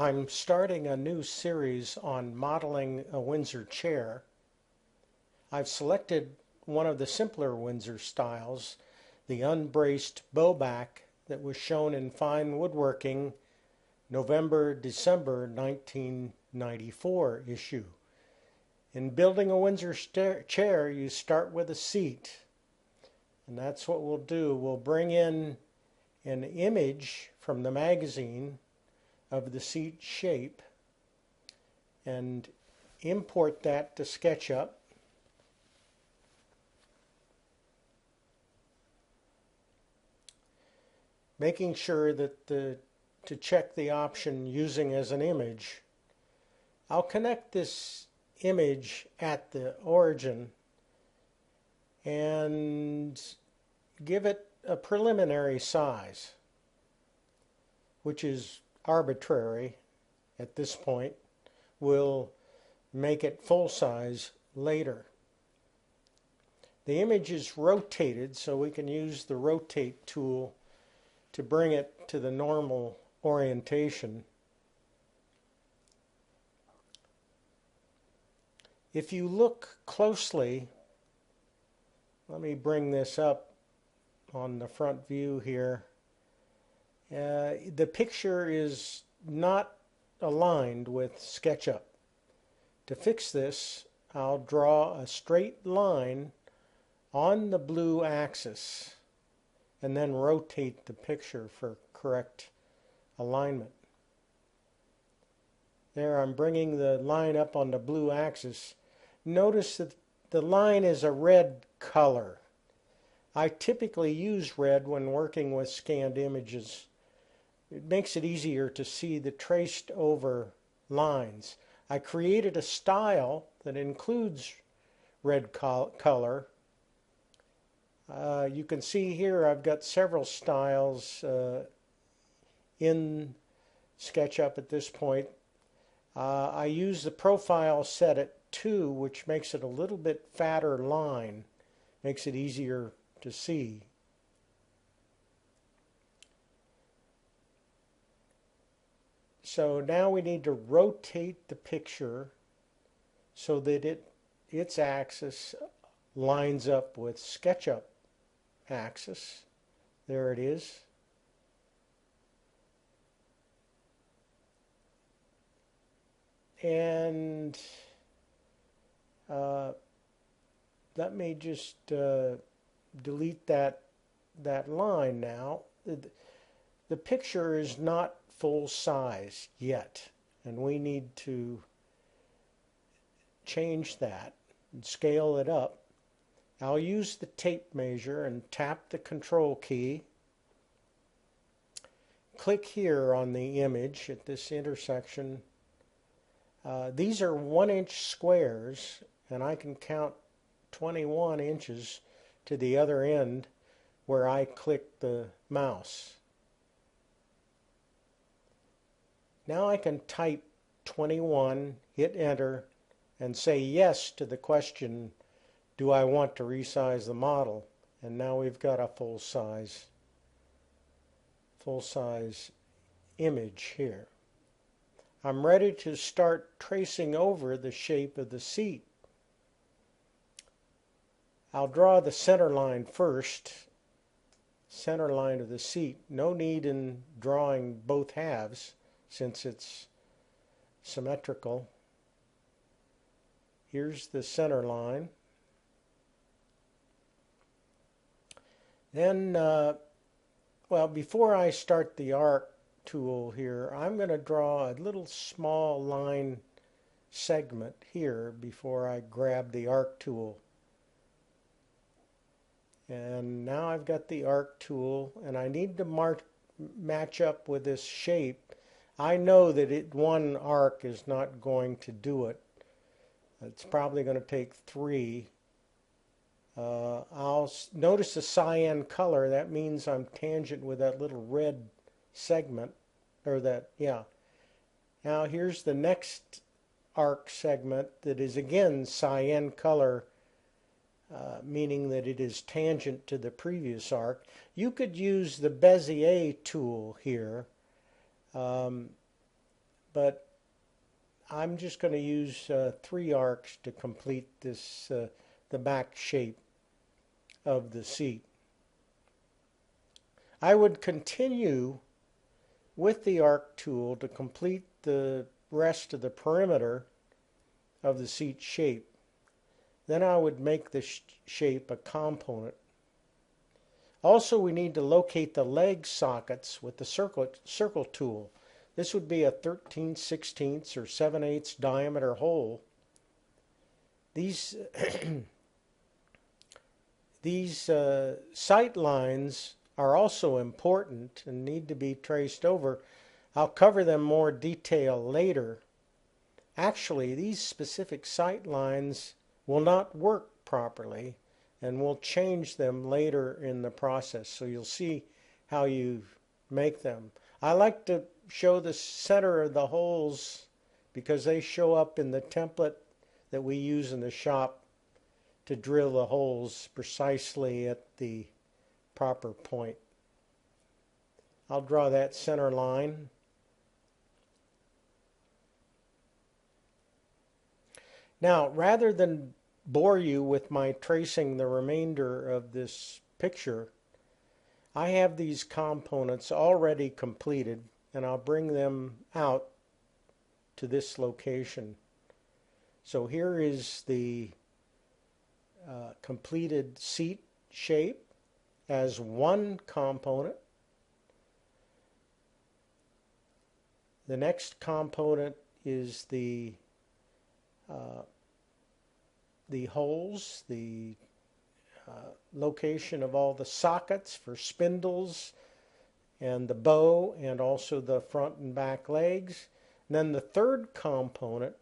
I'm starting a new series on modeling a Windsor chair. I've selected one of the simpler Windsor styles, the unbraced Bowback that was shown in Fine Woodworking November-December 1994 issue. In building a Windsor chair, you start with a seat, and that's what we'll do. We'll bring in an image from the magazine of the seat shape and import that to SketchUp. Making sure that to check the option using as an image. I'll connect this image at the origin and give it a preliminary size, which is arbitrary at this point. We'll make it full size later. The image is rotated, so we can use the rotate tool to bring it to the normal orientation. If you look closely, let me bring this up on the front view here. The picture is not aligned with SketchUp. To fix this, I'll draw a straight line on the blue axis and then rotate the picture for correct alignment. There, I'm bringing the line up on the blue axis. Notice that the line is a red color. I typically use red when working with scanned images. It makes it easier to see the traced over lines. I created a style that includes red color. You can see here I've got several styles in SketchUp at this point. I use the profile set at 2, which makes it a little bit fatter line, makes it easier to see. So now we need to rotate the picture so that its axis lines up with SketchUp axis. There it is. And let me just delete that line now. The picture is not full size yet, and we need to change that and scale it up. I'll use the tape measure and tap the control key. Click here on the image at this intersection. These are 1-inch squares, and I can count 21 inches to the other end where I click the mouse. Now I can type 21, hit enter, and say yes to the question, do I want to resize the model? And now we've got a full size image here. I'm ready to start tracing over the shape of the seat. I'll draw the center line first, center line of the seat. No need in drawing both halves since it's symmetrical. Here's the center line. Then, well, before I start the arc tool here, I'm going to draw a little small line segment here before I grab the arc tool. And now I've got the arc tool, and I need to match up with this shape. I know that one arc is not going to do it. It's probably going to take 3. I'll notice the cyan color. That means I'm tangent with that little red segment, or that, yeah. Now here's the next arc segment that is again cyan color, meaning that it is tangent to the previous arc. You could use the Bezier tool here, but I'm just going to use 3 arcs to complete this the back shape of the seat. I would continue with the arc tool to complete the rest of the perimeter of the seat shape. Then I would make the shape a component. Also, we need to locate the leg sockets with the circle tool. This would be a 13/16 or 7/8 diameter hole. These sight lines are also important and need to be traced over. I'll cover them more detail later. Actually, these specific sight lines will not work properly, and we'll change them later in the process. So you'll see how you make them. I like to show the center of the holes because they show up in the template that we use in the shop to drill the holes precisely at the proper point. I'll draw that center line. Now, rather than bore you with my tracing the remainder of this picture, I have these components already completed, and I'll bring them out to this location. So here is the completed seat shape as one component. The next component is the holes, the location of all the sockets for spindles and the bow, and also the front and back legs. And then the third component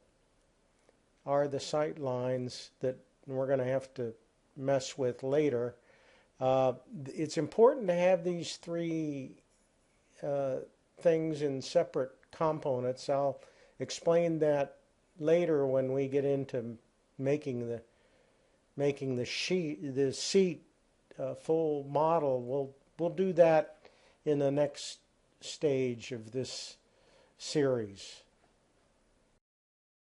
are the sight lines that we're going to have to mess with later. It's important to have these 3 things in separate components. I'll explain that later when we get into making the seat full model. We'll do that in the next stage of this series.